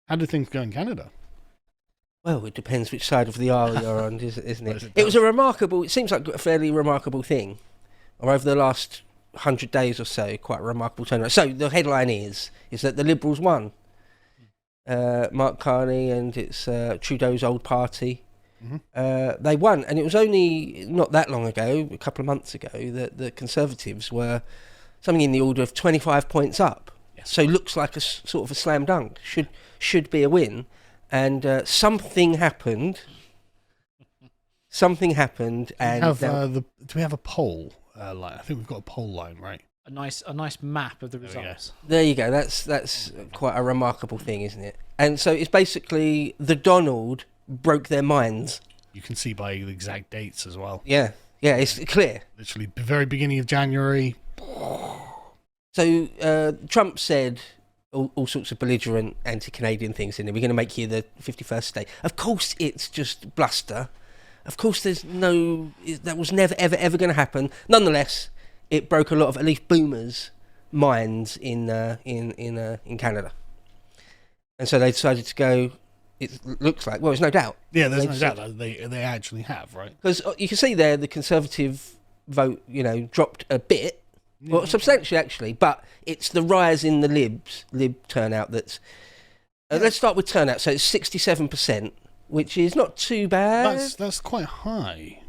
How do things go in Canada? Well, it depends which side of the aisle you're on, isn't it? It seems like a fairly remarkable thing. Or over the last 100 days or so, quite a remarkable turnaround. So the headline is that the Liberals won. Mark Carney and it's Trudeau's old party. Mm-hmm. They won, and it was only not that long ago, a couple of months ago, that the Conservatives were something in the order of 25 points up. Yes. So looks like a sort of a slam dunk. Should be a win. And something happened. And do we have a poll line? I think we've got a poll line, right? A nice map of the results. There you go. That's quite a remarkable thing, isn't it? And so it's basically the Donald broke their minds. You can see by the exact dates as well. Yeah, it's clear. Literally the very beginning of January. So Trump said all sorts of belligerent anti-Canadian things in it. We're going to make you the 51st state. Of course, it's just bluster. Of course, that was never, ever going to happen. Nonetheless, it broke a lot of at least boomers' minds in Canada. And so they decided to go, it looks like, well, there's no doubt. Yeah, there's no doubt that they actually have, right? Because you can see there the Conservative vote, dropped a bit. Well, substantially, actually, but it's the rise in the Lib turnout that's... Let's start with turnout. So it's 67%, which is not too bad. That's quite high.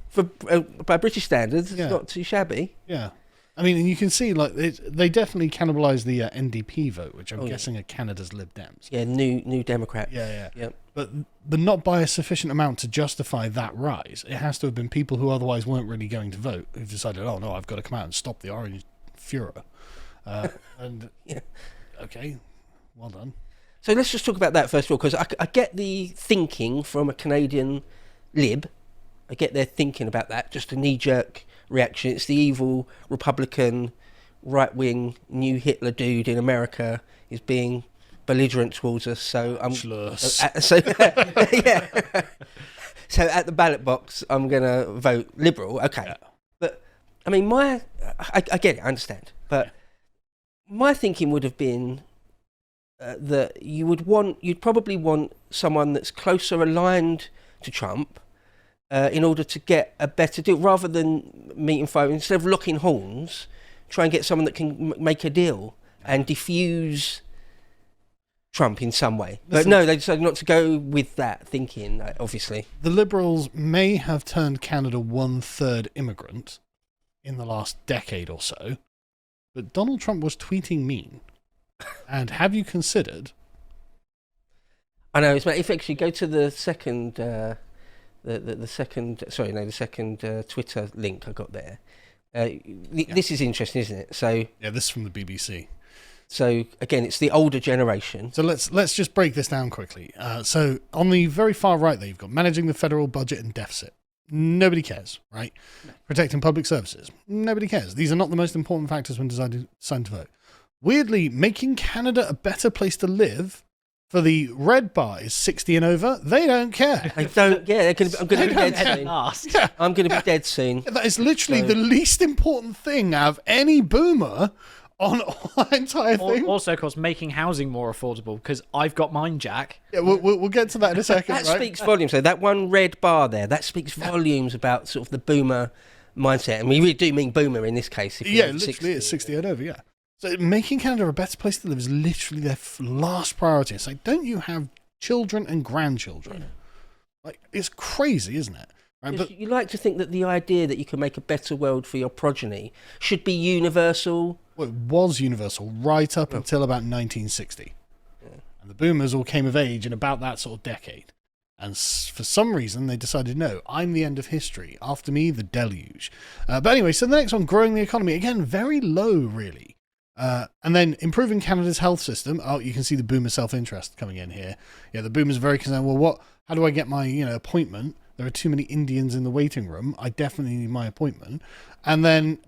By British standards, it's not too shabby. Yeah. I mean, and you can see, like, they definitely cannibalised the NDP vote, which I'm guessing are Canada's Lib Dems. Yeah, New Democrats. Yeah. Yep. But not by a sufficient amount to justify that rise. It has to have been people who otherwise weren't really going to vote who've decided, oh, no, I've got to come out and stop the Orange Furor. Okay, well done. So let's just talk about that first of all, because I get the thinking from a Canadian Lib. I get their thinking about that, just a knee-jerk reaction. It's the evil Republican, right-wing, new Hitler dude in America is being belligerent towards us. So I'm yeah. So at the ballot box, I'm going to vote Liberal. Okay, yeah. But I mean, I get it, I understand, but my thinking would have been that you'd probably want someone that's closer aligned to Trump. In order to get a better deal, rather than meeting fire, instead of locking horns, try and get someone that can make a deal and diffuse Trump in some way. But no, they decided not to go with that thinking, obviously. The Liberals may have turned Canada 1/3 immigrant in the last decade or so, but Donald Trump was tweeting mean. And have you considered... I know, if actually go to the second... The second Twitter link I got there. This is interesting, isn't it? So this is from the BBC. So again, it's the older generation. So let's just break this down quickly. So on the very far right there, you've got managing the federal budget and deficit. Nobody cares, right? No. Protecting public services. Nobody cares. These are not the most important factors when deciding to vote. Weirdly, making Canada a better place to live. For the red bar is 60 and over. They don't care. They don't. Yeah, I'm going to be dead soon. Yeah. I'm going to be dead soon. That is literally the least important thing out of any boomer on that entire thing. Also, of course, making housing more affordable because I've got mine, Jack. Yeah, we'll get to that in a second. That speaks volumes. So that one red bar there, that speaks volumes about sort of the boomer mindset, and we really do mean boomer in this case. Literally, it's 60 and over. Yeah. So making Canada a better place to live is literally their last priority. It's like, don't you have children and grandchildren? Yeah. Like, it's crazy, isn't it? Right, but you like to think that the idea that you can make a better world for your progeny should be universal. Well, it was universal right up until about 1960. Yeah. And the boomers all came of age in about that sort of decade. And for some reason, they decided, no, I'm the end of history. After me, the deluge. But anyway, so the next one, growing the economy. Again, very low, really. And then improving Canada's health system. Oh, you can see the boomer self-interest coming in here. Yeah, the boomers are very concerned. Well, how do I get my appointment? There are too many Indians in the waiting room. I definitely need my appointment. And then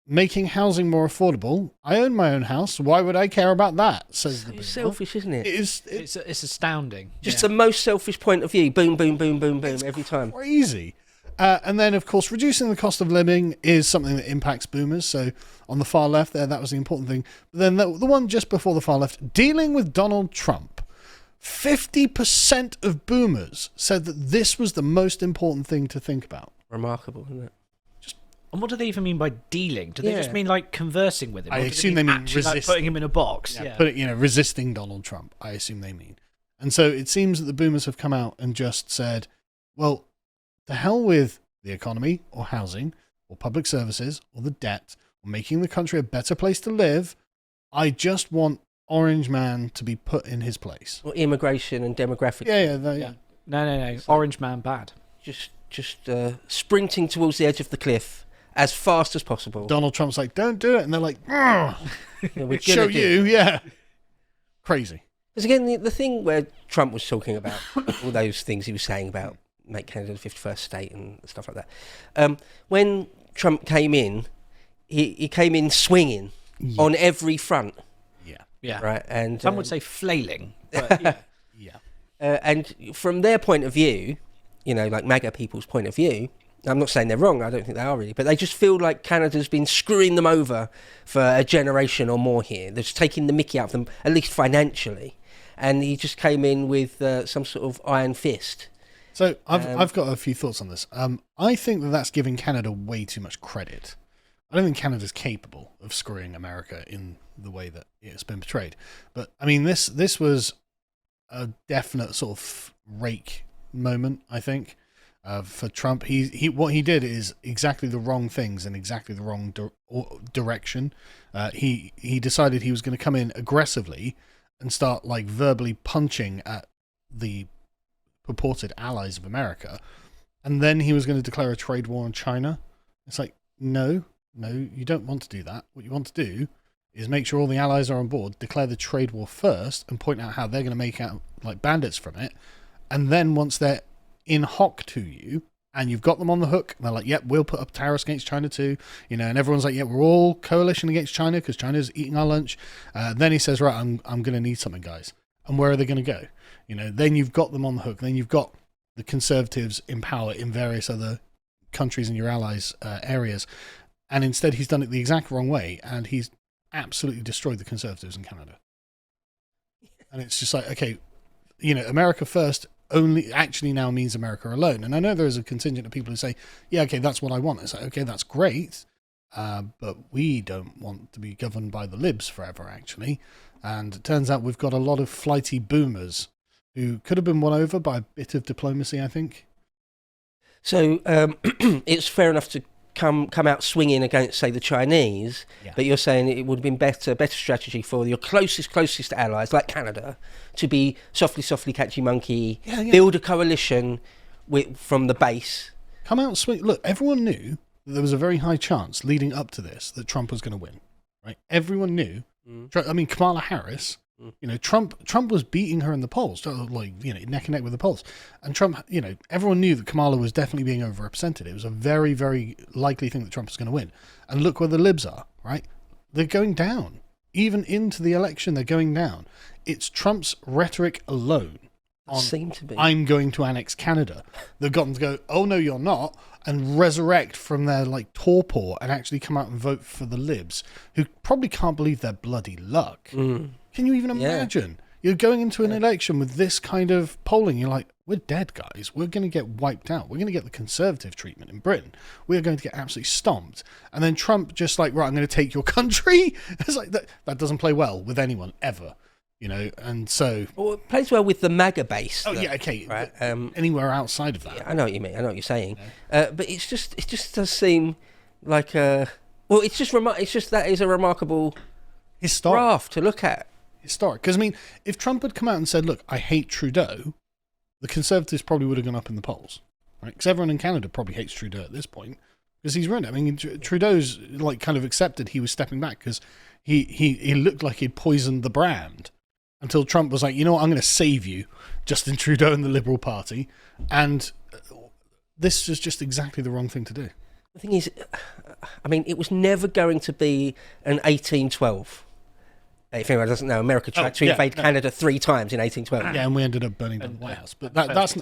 making housing more affordable. I own my own house. Why would I care about that? Says the boomer. It's selfish, isn't it? It's astounding. Just the most selfish point of view. Boom, boom, boom, boom, boom, every time. Crazy. And then, of course, reducing the cost of living is something that impacts boomers. So on the far left there, that was the important thing. But then the one just before the far left, dealing with Donald Trump. 50% of boomers said that this was the most important thing to think about. Remarkable, isn't it? And what do they even mean by dealing? Do they just mean like conversing with him? I Or do assume they mean actually, like, resisting. putting him in a box. Yeah. Resisting Donald Trump. I assume they mean. And so it seems that the boomers have come out and just said, well, the hell with the economy or housing or public services or the debt or making the country a better place to live. I just want Orange Man to be put in his place. Or immigration and demographic. Yeah. No. Orange Man bad. Just sprinting towards the edge of the cliff as fast as possible. Donald Trump's like, don't do it. And they're like, We're show you. Yeah. Crazy. Because again, the thing where Trump was talking about all those things he was saying about make Canada the 51st state and stuff like that. When Trump came in, he came in swinging on every front. Yeah. Right. And some would say flailing. But Yeah. And from their point of view, like MAGA people's point of view, I'm not saying they're wrong, I don't think they are really, but they just feel like Canada's been screwing them over for a generation or more here. They're just taking the mickey out of them, at least financially. And he just came in with some sort of iron fist. So I've got a few thoughts on this. I think that's giving Canada way too much credit. I don't think Canada's capable of screwing America in the way that it's been portrayed. But I mean, this was a definite sort of rake moment, I think. For Trump, he what he did is exactly the wrong things in exactly the wrong direction. He decided he was going to come in aggressively and start like verbally punching at the purported allies of America, and then he was going to declare a trade war on China. It's like, no, you don't want to do that. What you want to do is make sure all the allies are on board, declare the trade war first, and point out how they're going to make out like bandits from it, and then once they're in hock to you and you've got them on the hook, they're like, yep, we'll put up tariffs against China too, and everyone's like, yeah, we're all coalition against China because China's eating our lunch. Then he says, right, I'm going to need something, guys. And where are they going to go? Then you've got them on the hook. Then you've got the Conservatives in power in various other countries in your allies' areas. And instead he's done it the exact wrong way, and he's absolutely destroyed the Conservatives in Canada. And it's just like, okay, America first only actually now means America alone. And I know there is a contingent of people who say, yeah, okay, that's what I want. It's like, okay, that's great, but we don't want to be governed by the libs forever, actually. And it turns out we've got a lot of flighty boomers who could have been won over by a bit of diplomacy, I think. So it's fair enough to come out swinging against, say, the Chinese, but you're saying it would have been better strategy for your closest allies, like Canada, to be softly catchy monkey, build a coalition from the base. Come out and swing. Look, everyone knew that there was a very high chance leading up to this that Trump was going to win, right? Everyone knew. I mean, Kamala Harris, Trump was beating her in the polls, neck and neck with the polls. And Trump, everyone knew that Kamala was definitely being overrepresented. It was a very, very likely thing that Trump was going to win. And look where the libs are, right? They're going down. Even into the election, they're going down. It's Trump's rhetoric alone. Seem to be. I'm going to annex Canada. They've gotten to go, oh no, you're not, and resurrect from their torpor and actually come out and vote for the libs, who probably can't believe their bloody luck. Can you even imagine? You're going into an election with this kind of polling. You're like, we're dead, guys. We're going to get wiped out. We're going to get the Conservative treatment in Britain. We're going to get absolutely stomped. And then Trump just like, right, I'm going to take your country. It's like that doesn't play well with anyone ever. And so... Well, it plays well with the MAGA base. Oh, yeah, okay. Right? Anywhere outside of that. Yeah, I know what you mean. I know what you're saying. But it just does seem like a... Well, it's just that is a remarkable graph to look at. Historic. Because, I mean, if Trump had come out and said, look, I hate Trudeau, the Conservatives probably would have gone up in the polls. Right? Because everyone in Canada probably hates Trudeau at this point. Because he's ruined it. I mean, Trudeau's kind of accepted he was stepping back because he looked like he'd poisoned the brand. Until Trump was like, you know what, I'm going to save you, Justin Trudeau and the Liberal Party. And this was just exactly the wrong thing to do. The thing is, I mean, it was never going to be an 1812. If anyone doesn't know, America tried to invade Canada 3 times in 1812. Yeah, and we ended up burning down the White House. But that's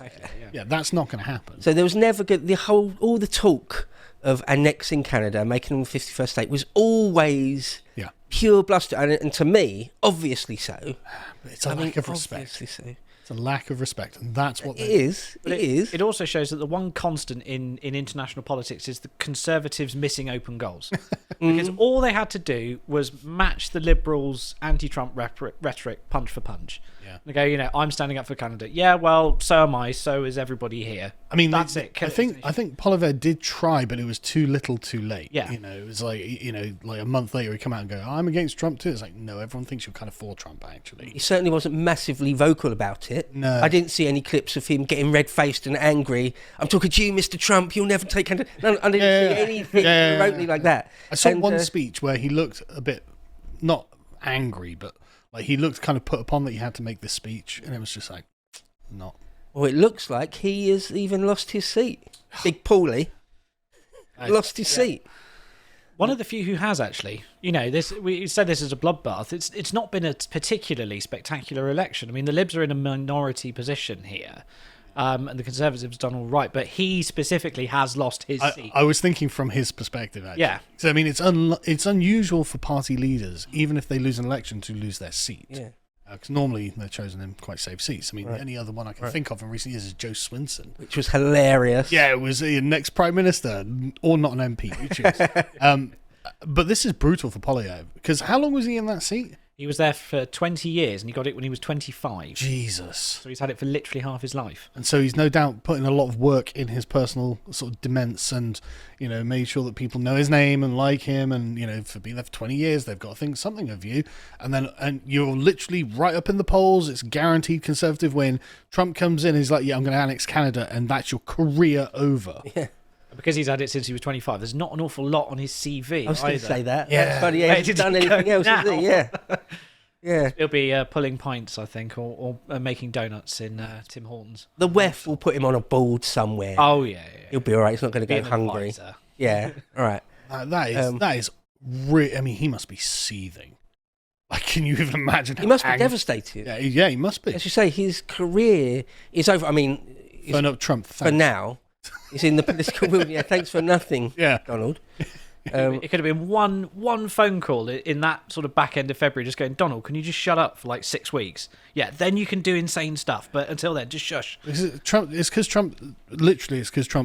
not going to happen. So there was never all the talk of annexing Canada, making them 51st state, was always Yeah. pure bluster. And to me, obviously so. It's a lack of respect. Obviously so. It's a lack of respect, and that's what It is. But It is. It also shows that the one constant in international politics is the Conservatives missing open goals. Because all they had to do was match the Liberals' anti-Trump rhetoric punch for punch. Yeah. They go, I'm standing up for Canada. Yeah, well, so am I. So is everybody here. I mean, that's it. I think Poilievre did try, but it was too little, too late. Yeah. It was like like a month later, he come out and go, "I'm against Trump too." It's like, no, everyone thinks you're kind of for Trump, actually. He certainly wasn't massively vocal about it. No. I didn't see any clips of him getting red-faced and angry. I'm talking to you, Mr. Trump. You'll never take Canada. No, I didn't see anything remotely like that. I saw one speech where he looked a bit not angry, but like he looked kind of put upon that he had to make this speech, and it was just like, not. Well, it looks like he has even lost his seat. Big Paulie lost his seat. One of the few who has actually. We said this is a bloodbath. It's not been a particularly spectacular election. I mean, the Libs are in a minority position here, and the Conservatives have done all right, but he specifically has lost his seat. I was thinking from his perspective, actually. Yeah. So I mean, it's unusual for party leaders, even if they lose an election, to lose their seat. Yeah. Because normally they're chosen in quite safe seats. I mean, any other one I can think of in recent years is Joe Swinson. Which was hilarious. Yeah, it was the next Prime Minister, or not an MP, you choose. But this is brutal for Poilievre, because how long was he in that seat? He was there for 20 years, and he got it when he was 25. Jesus. So he's had it for literally half his life. And so he's no doubt putting a lot of work in his personal sort of dements and, made sure that people know his name and like him. And, for being there for 20 years, they've got to think something of you. And you're literally right up in the polls. It's guaranteed Conservative win. Trump comes in, he's like, yeah, I'm going to annex Canada. And that's your career over. Yeah. Because he's had it since he was 25, there's not an awful lot on his CV. I was going to say that. Yeah. But he hasn't done anything else, has he? Yeah. Yeah. He'll be pulling pints, I think, or making donuts in Tim Hortons. The WEF will put him on a board somewhere. Oh, yeah. He'll be all right. He's not going to Be go an hungry. advisor. Yeah. All right. That is I mean, he must be seething. Like, can you even imagine? He must be devastated. Yeah, he must be. As you say, his career is over. I mean, Phone up Trump for now. He's in the political world. Yeah, thanks for nothing, Donald. It could have been one phone call in that sort of back end of February, just going, Donald, can you just shut up for like 6 weeks? Yeah, then you can do insane stuff. But until then, just shush. It's because Trump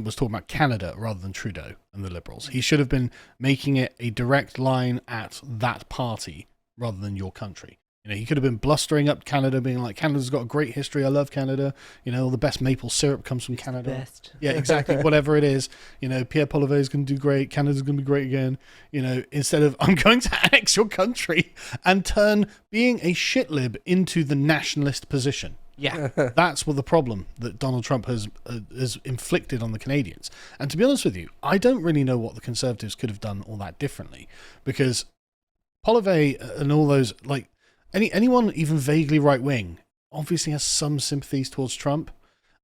was talking about Canada rather than Trudeau and the Liberals. He should have been making it a direct line at that party rather than your country. He could have been blustering up Canada, being like, Canada's got a great history. I love Canada. All the best maple syrup comes from Canada. Best. Yeah, exactly. Whatever it is, Pierre Poilievre is going to do great. Canada's going to be great again. Instead of, I'm going to annex your country and turn being a shitlib into the nationalist position. Yeah. That's what the problem that Donald Trump has inflicted on the Canadians. And to be honest with you, I don't really know what the Conservatives could have done all that differently, because Poilievre and all those, like, anyone even vaguely right-wing obviously has some sympathies towards Trump.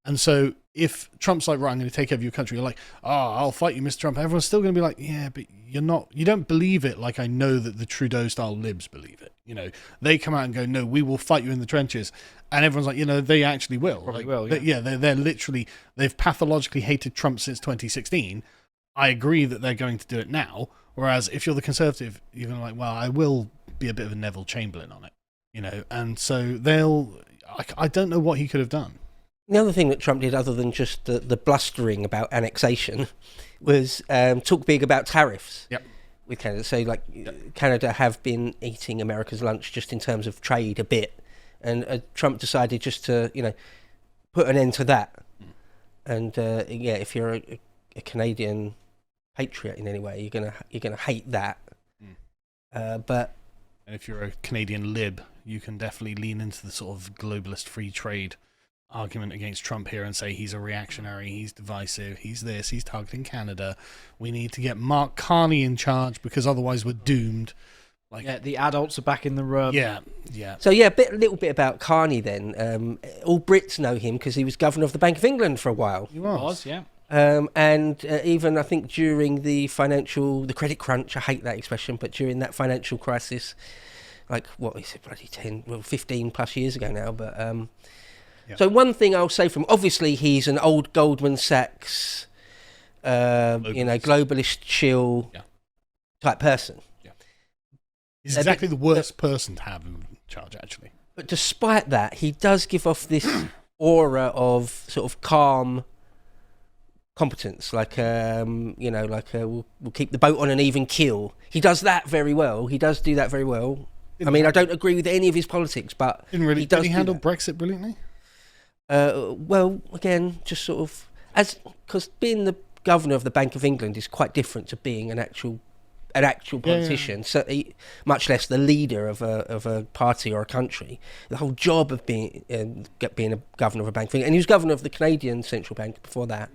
And so if Trump's like, right, I'm going to take over your country, you're like, I'll fight you, Mr. Trump. Everyone's still going to be like, yeah, but you don't believe it like I know that the Trudeau-style libs believe it. They come out and go, no, we will fight you in the trenches. And everyone's like, they actually will. Probably will, yeah. They're literally, they've pathologically hated Trump since 2016. I agree that they're going to do it now. Whereas if you're the Conservative, you're going to like, well, I will be a bit of a Neville Chamberlain on it. And so I don't know what he could have done. The other thing that Trump did, other than just the blustering about annexation, was talk big about tariffs with Canada. So, Canada have been eating America's lunch just in terms of trade a bit. And Trump decided just to, put an end to that. And, if you're a Canadian patriot in any way, you're gonna hate that. But... And if you're a Canadian lib, you can definitely lean into the sort of globalist free trade argument against Trump here and say he's a reactionary, he's divisive, he's this, he's targeting Canada. We need to get Mark Carney in charge because otherwise we're doomed. The adults are back in the room. Yeah. So a little bit about Carney then. All Brits know him because he was governor of the Bank of England for a while. He was, yeah. And even I think during the credit crunch, I hate that expression, but during that financial crisis, what is it, bloody 15 plus years ago now, but so one thing I'll say from, obviously he's an old Goldman Sachs globalist shill type person. Yeah. He's exactly the worst person to have in charge, actually. But despite that, he does give off this aura of sort of calm competence, we'll keep the boat on an even keel. He does that very well. I don't agree with any of his politics, but did he handle Brexit brilliantly? Well, again, just sort of because being the governor of the Bank of England is quite different to being an actual politician. So much less the leader of a party or a country. The whole job of being a governor of a bank, and he was governor of the Canadian Central Bank before that.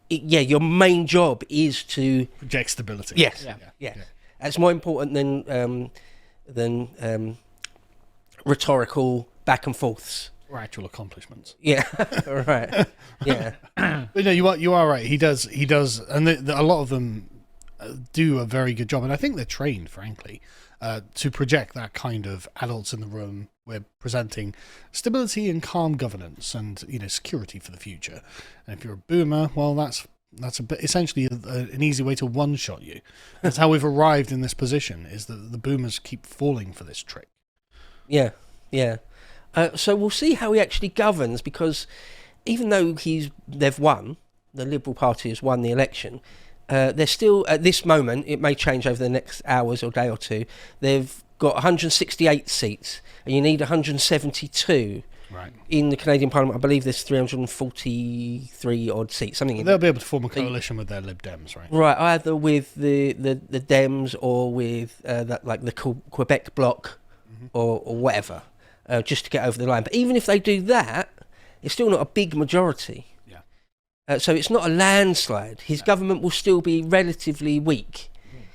Your main job is to project stability. Yes, yeah. It's more important than rhetorical back and forths or actual accomplishments. Yeah, right. Yeah, but no, you are right. He does, and a lot of them do a very good job, and I think they're trained, frankly, to project that kind of adults in the room. We're presenting stability and calm governance, and security for the future. And if you're a boomer, well, that's a bit, essentially an easy way to one-shot you. That's how we've arrived in this position. Is that the boomers keep falling for this trick? Yeah. So we'll see how he actually governs, because even though they've won, the Liberal Party has won the election. They're still, at this moment, it may change over the next hours or day or two, they've got 168 seats, and you need 172. Right. In the Canadian Parliament, I believe there's 343 odd seats, something. They'll be able to form a coalition with their Lib Dems, right? Right, either with the Dems or with the Quebec bloc, or whatever, just to get over the line. But even if they do that, it's still not a big majority. So it's not a landslide. His government will still be relatively weak.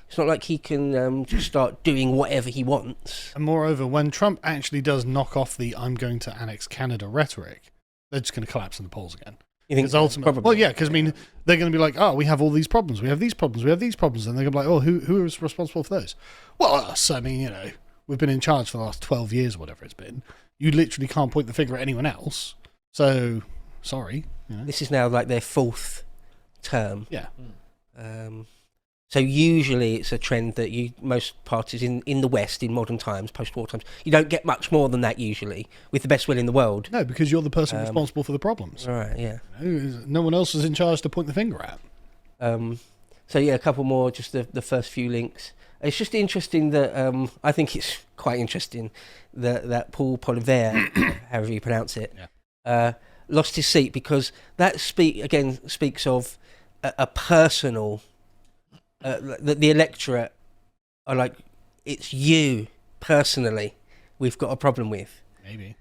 It's not like he can just start doing whatever he wants. And moreover, when Trump actually does knock off the "I'm going to annex Canada" rhetoric, they're just going to collapse in the polls again. You think? Probably. Well, yeah, because they're going to be like, "Oh, we have all these problems. We have these problems. We have these problems," and they're going to be like, "Oh, who is responsible for those?" Well, us. I mean, we've been in charge for the last 12 years, whatever it's been. You literally can't point the finger at anyone else. So, sorry. This is now like their fourth term. Yeah. So usually it's a trend that most parties in the West, in modern times, post-war times, you don't get much more than that usually, with the best will in the world. No, because you're the person responsible for the problems. Right, yeah. No one else is in charge to point the finger at. So yeah, a couple more, just the first few links. It's just interesting that, I think it's quite interesting that Poilievre, however you pronounce it, lost his seat, because that speaks of a personal... the electorate are like, it's you personally we've got a problem with. Maybe.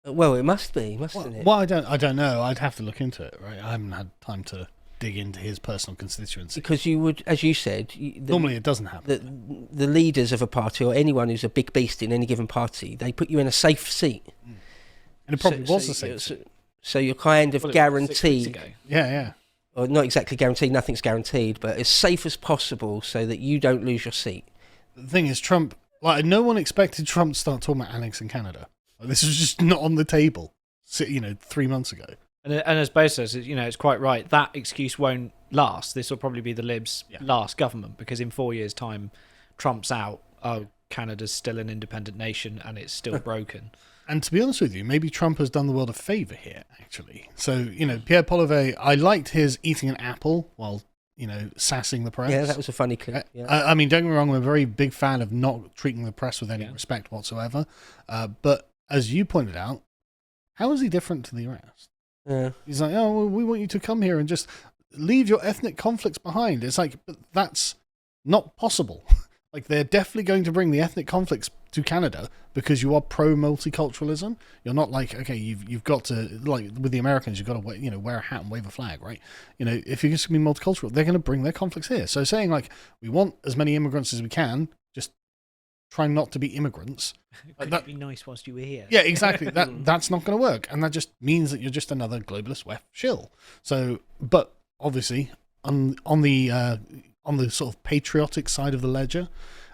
Well, it must be, mustn't it? Well, I don't know. I'd have to look into it, right? I haven't had time to dig into his personal constituency. Because you would, as you said... normally it doesn't happen. The leaders of a party, or anyone who's a big beast in any given party, they put you in a safe seat. And it probably was a safe seat. So you're kind of guaranteed... Yeah. Or not exactly guaranteed, nothing's guaranteed, but as safe as possible so that you don't lose your seat. The thing is, Trump, no one expected Trump to start talking about annexing Canada. This was just not on the table, 3 months ago. And as Bo says, it's quite right. That excuse won't last. This will probably be the Libs' last government, because in 4 years' time, Trump's out. Oh, Canada's still an independent nation and it's still broken. And to be honest with you, maybe Trump has done the world a favour here, actually. So, Pierre Poilievre, I liked his eating an apple while, sassing the press. Yeah, that was a funny clip. Yeah. I mean, don't get me wrong, I'm a very big fan of not treating the press with any respect whatsoever. But as you pointed out, how is he different to the rest? Yeah. He's like, oh, well, we want you to come here and just leave your ethnic conflicts behind. It's like, but that's not possible. Like, they're definitely going to bring the ethnic conflicts to Canada because you are pro-multiculturalism. You're not like, okay, you've got to, like with the Americans, you've got to wear a hat and wave a flag, right? If you're just going to be multicultural, they're going to bring their conflicts here. So saying like, we want as many immigrants as we can, just try not to be immigrants. That'd be nice whilst you were here. Yeah, exactly. That's not going to work. And that just means that you're just another globalist WEF shill. So, but obviously on the sort of patriotic side of the ledger.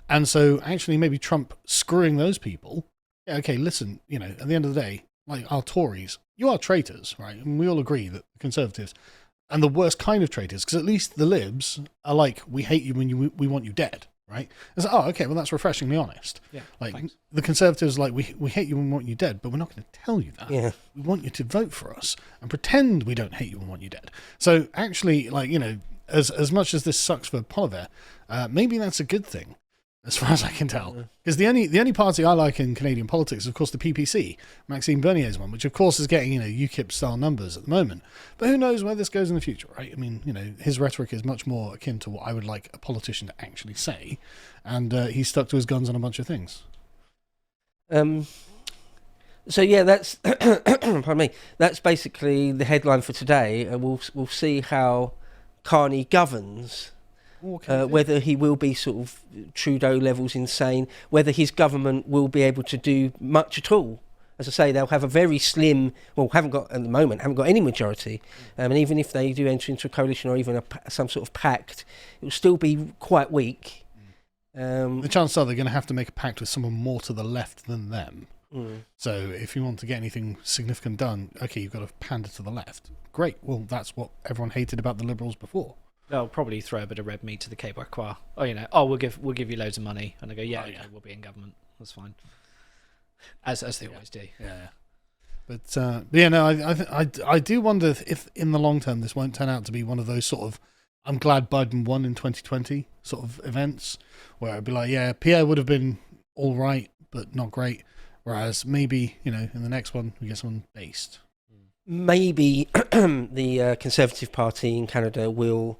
And so actually maybe Trump screwing those people. Yeah, okay, listen, at the end of the day, like our Tories, you are traitors, right? And we all agree that the Conservatives and the worst kind of traitors, because at least the libs are like, we hate you when we want you dead, right? It's like, oh, okay, well, that's refreshingly honest. Yeah, like, thanks. the Conservatives are like, we hate you and want you dead, but we're not going to tell you that. Yeah. We want you to vote for us and pretend we don't hate you and want you dead. So actually, like, as much as this sucks for Poilievre, maybe that's a good thing, as far as I can tell. Because the only party I like in Canadian politics is, of course, the PPC, Maxime Bernier's one, which, of course, is getting, UKIP-style numbers at the moment. But who knows where this goes in the future, right? I mean, his rhetoric is much more akin to what I would like a politician to actually say. And he's stuck to his guns on a bunch of things. So, yeah, that's... pardon me. That's basically the headline for today. And we'll see how Carney governs... whether he will be sort of Trudeau levels insane, whether his government will be able to do much at all. As I say, they'll have a very slim, haven't got any majority. And even if they do enter into a coalition or even some sort of pact, it will still be quite weak. The chances are they're going to have to make a pact with someone more to the left than them. So if you want to get anything significant done, okay, you've got to pander to the left. Great. Well, that's what everyone hated about the Liberals before. They'll probably throw a bit of red meat to the Québécois. We'll give you loads of money, and they go, yeah, we'll be in government. That's fine, as they always do. Yeah. But I do wonder if in the long term this won't turn out to be one of those sort of I'm glad Biden won in 2020 sort of events, where it'd be like, yeah, Pierre would have been all right, but not great. Whereas maybe in the next one we get someone based. Maybe the Conservative Party in Canada will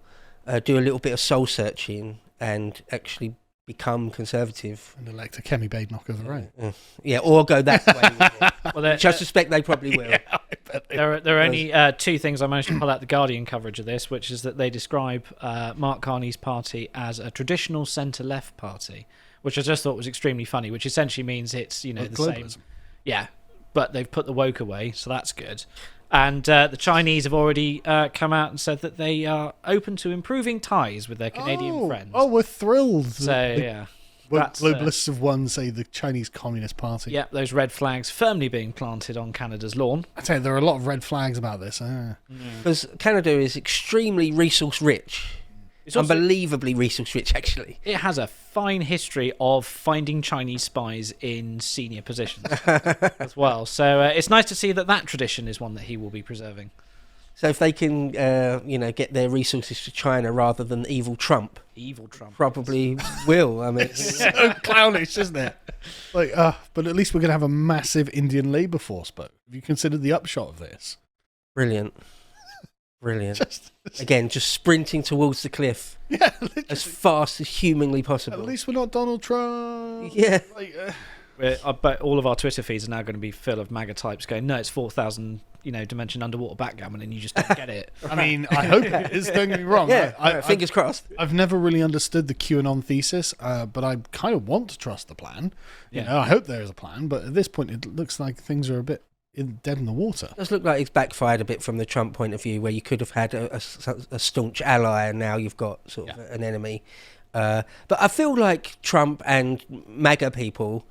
do a little bit of soul searching and actually become conservative. And elect a Kemi Badenoch of their own. Yeah, or go that way. Well, which I suspect they probably will. Yeah, I bet they there are only two things I managed to pull out the Guardian coverage of this, which is that they describe Mark Carney's party as a traditional centre-left party, which I just thought was extremely funny, which essentially means it's, the globalism. same. Yeah, but they've put the woke away, so that's good. And the Chinese have already come out and said that they are open to improving ties with their Canadian friends. Oh, we're thrilled. So, yeah. Globalists of one say the Chinese Communist Party. Yeah, those red flags firmly being planted on Canada's lawn. I tell you, there are a lot of red flags about this. Because Canada is extremely resource rich. It's unbelievably resource rich, actually. It has a fine history of finding Chinese spies in senior positions as well. So it's nice to see that tradition is one that he will be preserving. So if they can, get their resources to China rather than evil Trump, probably will. I mean, it's so clownish, isn't it? Like, but at least we're going to have a massive Indian labour force. But have you considered the upshot of this? Brilliant. Again, just sprinting towards the cliff. Yeah, as fast as humanly possible. At least we're not Donald Trump. Yeah. I bet all of our Twitter feeds are now going to be full of MAGA types going, no, it's 4,000, dimension underwater backgammon, and you just don't get it. I mean, I hope it is. Don't get me wrong. Yeah, fingers crossed. I've never really understood the QAnon thesis, but I kind of want to trust the plan. I hope there is a plan, but at this point, it looks like things are a bit dead in the water. It does look like it's backfired a bit from the Trump point of view, where you could have had a staunch ally and now you've got sort of an enemy. But I feel like Trump and MAGA people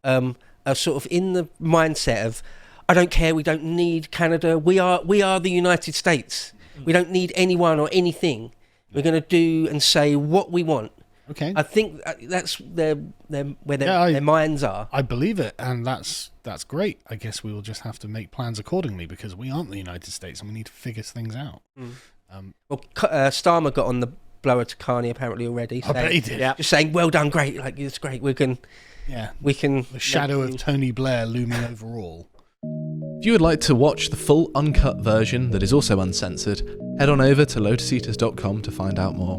are sort of in the mindset of, I don't care, we don't need Canada, we are the United States. We don't need anyone or anything. We're going to do and say what we want. Okay. I think that's where their minds are. I believe it, and that's great. I guess we will just have to make plans accordingly, because we aren't the United States and we need to figure things out. Starmer got on the blower to Carney apparently already. I bet he did. Yeah. Just saying, well done, great, like it's great. We can. The shadow of Tony Blair looming over all. If you would like to watch the full uncut version that is also uncensored, head on over to lotuseaters.com to find out more.